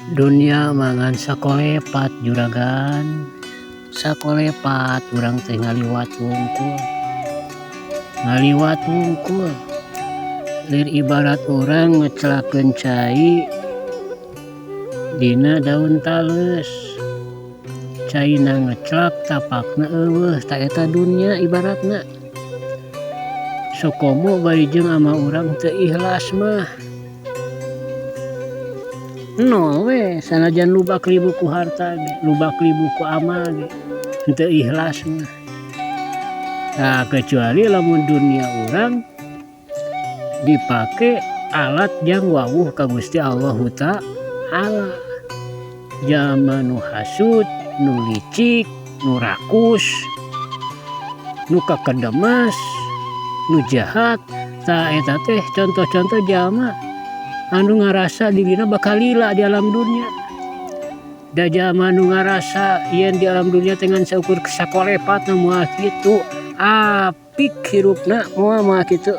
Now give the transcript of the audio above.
Dunia mangan sakolepat juragan, sakolepat urang teh ngaliwat wungkul, lir ibarat urang ngecelakeun cai dina daun tales, caina ngecelak tapakna eueuh, ta eta dunya ibaratna. Sokomo bari jeung ama urang teu ikhlas mah. Nol we sanajan lubak libu ku harta ge, lubak libu ku amal ge, henteu ikhlas mah. Tah kecuali lamun dunia urang dipake alat jang wawuh ka Gusti Allahu Ta'ala. Jalma nu hasut, nu licik, nu rakus, nu kakedemas, nu jahat, tah eta teh contoh-contoh jalma anu ngarasa dirina bakal lila di alam dunia. Da jalma nu ngarasa yen di alam dunia teh ngan saukur sakolepatna moal kitu, apik hirupna moal kitu.